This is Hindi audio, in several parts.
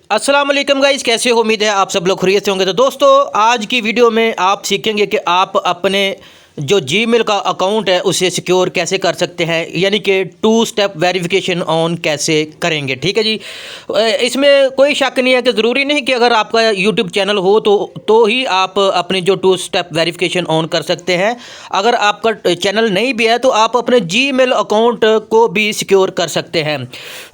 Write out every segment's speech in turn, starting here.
अस्सलाम वालेकुम गाइस, कैसे हो? उम्मीद है आप सब लोग खैरियत से होंगे। तो दोस्तों, आज की वीडियो में आप सीखेंगे कि आप अपने जो जीमेल का अकाउंट है उसे सिक्योर कैसे कर सकते हैं, यानी कि 2 स्टेप वेरिफिकेशन ऑन कैसे करेंगे। ठीक है जी। इसमें कोई शक नहीं है कि ज़रूरी नहीं कि अगर आपका यूट्यूब चैनल हो तो ही आप अपनी जो 2 स्टेप वेरिफिकेशन ऑन कर सकते हैं। अगर आपका चैनल नहीं भी है तो आप अपने जीमेल अकाउंट को भी सिक्योर कर सकते हैं।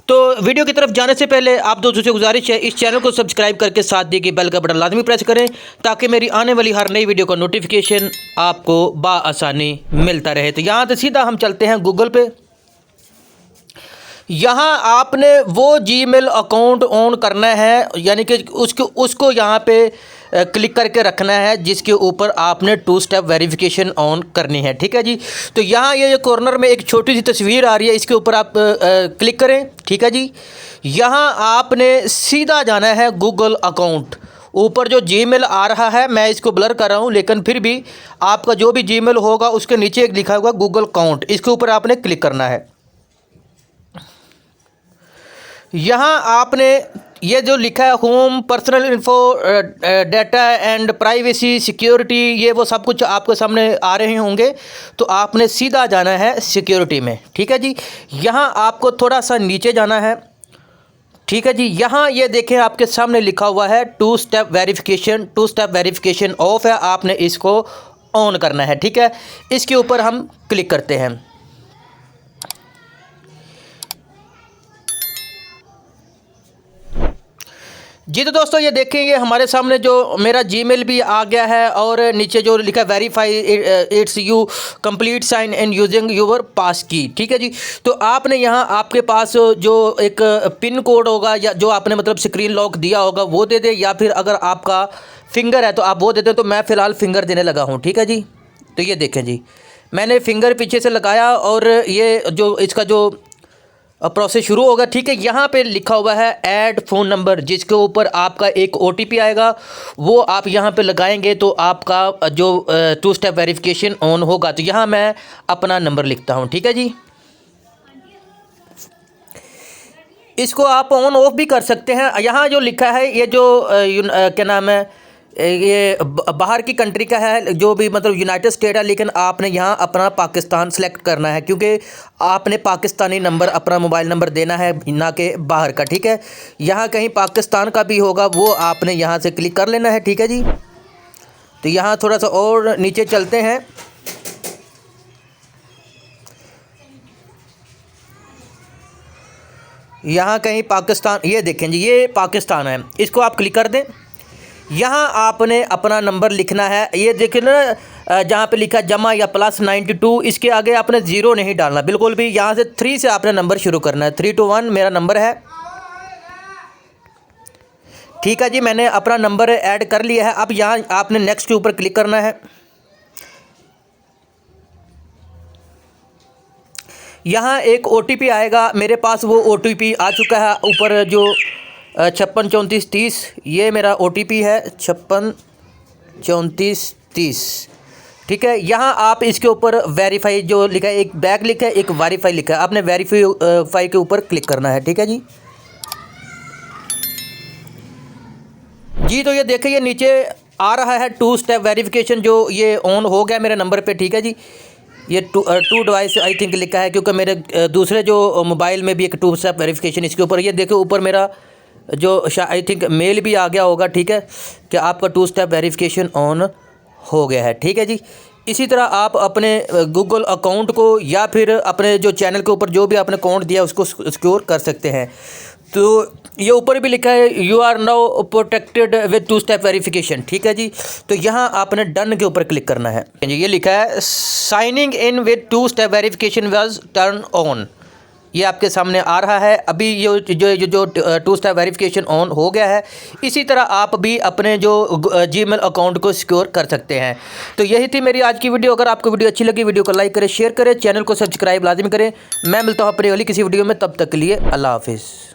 तो वीडियो की तरफ जाने से पहले आप दोस्तों से गुजारिश है, इस चैनल को सब्सक्राइब करके साथ दी गई बेल का बटन लाजमी प्रेस करें ताकि मेरी आने वाली हर नई वीडियो का नोटिफिकेशन आपको आसानी मिलता रहे। तो यहाँ से सीधा हम चलते हैं गूगल पे। यहाँ आपने वो जीमेल अकाउंट ऑन करना है, यानी कि उसको यहाँ पे क्लिक करके रखना है जिसके ऊपर आपने 2 स्टेप वेरिफिकेशन ऑन करनी है। ठीक है जी। तो यहाँ ये कॉर्नर में एक छोटी सी तस्वीर आ रही है, इसके ऊपर आप क्लिक करें। ठीक है जी। यहाँ आपने सीधा जाना है गूगल अकाउंट। ऊपर जो जीमेल आ रहा है, मैं इसको ब्लर कर रहा हूँ, लेकिन फिर भी आपका जो भी जीमेल होगा उसके नीचे एक लिखा होगा गूगल अकाउंट, इसके ऊपर आपने क्लिक करना है। यहाँ आपने ये जो लिखा है home, personal info, data and privacy, security, ये वो सब कुछ आपके सामने आ रहे होंगे। तो आपने सीधा जाना है सिक्योरिटी में। ठीक है जी। यहाँ आपको थोड़ा सा नीचे जाना है। ठीक है जी। यहाँ ये देखें आपके सामने लिखा हुआ है 2 step verification. 2 step verification of है, आपने इसको ऑन करना है। ठीक है। इसके ऊपर हम क्लिक करते हैं। जी तो दोस्तों, ये देखें, ये हमारे सामने जो मेरा जीमेल भी आ गया है और नीचे जो लिखा है verify it's you complete sign in using your passkey. ठीक है जी। तो आपने यहाँ आपके पास जो एक पिन कोड होगा या जो आपने मतलब स्क्रीन लॉक दिया होगा वो दे दे, या फिर अगर आपका फिंगर है तो आप वो दे दें। तो मैं फ़िलहाल फिंगर देने लगा हूँ। ठीक है जी। तो ये देखें जी, मैंने फिंगर पीछे से लगाया और ये जो इसका जो प्रोसेस शुरू होगा। ठीक है। यहाँ पे लिखा हुआ है ऐड फ़ोन नंबर, जिसके ऊपर आपका एक OTP आएगा, वो आप यहाँ पे लगाएंगे तो आपका जो 2 स्टेप वेरिफिकेशन ऑन होगा। तो यहाँ मैं अपना नंबर लिखता हूँ। ठीक है जी। इसको आप ऑन ऑफ भी कर सकते हैं। यहाँ जो लिखा है ये जो क्या नाम है, ये बाहर की कंट्री का है, जो भी मतलब यूनाइटेड स्टेट है, लेकिन आपने यहाँ अपना पाकिस्तान सेलेक्ट करना है क्योंकि आपने पाकिस्तानी नंबर अपना मोबाइल नंबर देना है, ना कि बाहर का। ठीक है। यहाँ कहीं पाकिस्तान का भी होगा, वो आपने यहाँ से क्लिक कर लेना है। ठीक है जी। तो यहाँ थोड़ा सा और नीचे चलते हैं। यहाँ कहीं पाकिस्तान, ये देखें जी, ये पाकिस्तान है, इसको आप क्लिक कर दें। यहाँ आपने अपना नंबर लिखना है। ये देखें ना, जहाँ पे लिखा जमा या +92, इसके आगे आपने 0 नहीं डालना बिल्कुल भी। यहाँ से 3 से आपने नंबर शुरू करना है। 321 मेरा नंबर है। ठीक है जी। मैंने अपना नंबर ऐड कर लिया है। अब यहाँ आपने नेक्स्ट के ऊपर क्लिक करना है। यहाँ एक OTP आएगा, मेरे पास वो OTP आ चुका है। ऊपर जो 563430, ये मेरा OTP है 563430। ठीक है। यहाँ आप इसके ऊपर वेरीफाई जो लिखा है, एक बैक लिखा है, एक वेरीफाई लिखा है, आपने वेरीफाई के ऊपर क्लिक करना है। ठीक है जी। जी तो ये देखिए, ये नीचे आ रहा है 2 स्टेप वेरिफिकेशन, जो ये ऑन हो गया मेरे नंबर पे। ठीक है जी। ये टू डिवाइस आई थिंक लिखा है, क्योंकि मेरे दूसरे जो मोबाइल में भी एक 2 स्टेप वेरिफिकेशन इसके ऊपर। ये देखो ऊपर मेरा जो आई थिंक मेल भी आ गया होगा। ठीक है, कि आपका 2 स्टेप वेरिफिकेशन ऑन हो गया है। ठीक है जी। इसी तरह आप अपने गूगल अकाउंट को या फिर अपने जो चैनल के ऊपर जो भी आपने अकाउंट दिया उसको सिक्योर कर सकते हैं। तो ये ऊपर भी लिखा है you are now protected with 2 step verification. ठीक है जी। तो यहाँ आपने डन के ऊपर क्लिक करना है। ये लिखा है signing in with 2 step verification was turn on, ये आपके सामने आ रहा है। अभी ये जो 2 स्टेप वेरिफिकेशन ऑन हो गया है। इसी तरह आप भी अपने जो जीमेल अकाउंट को सिक्योर कर सकते हैं। तो यही थी मेरी आज की वीडियो। अगर आपको वीडियो अच्छी लगी, वीडियो को लाइक करें, शेयर करें, चैनल को सब्सक्राइब लाजमी करें। मैं मिलता हूँ अपनी अगली किसी वीडियो में, तब तक के लिए अल्लाह हाफिज़।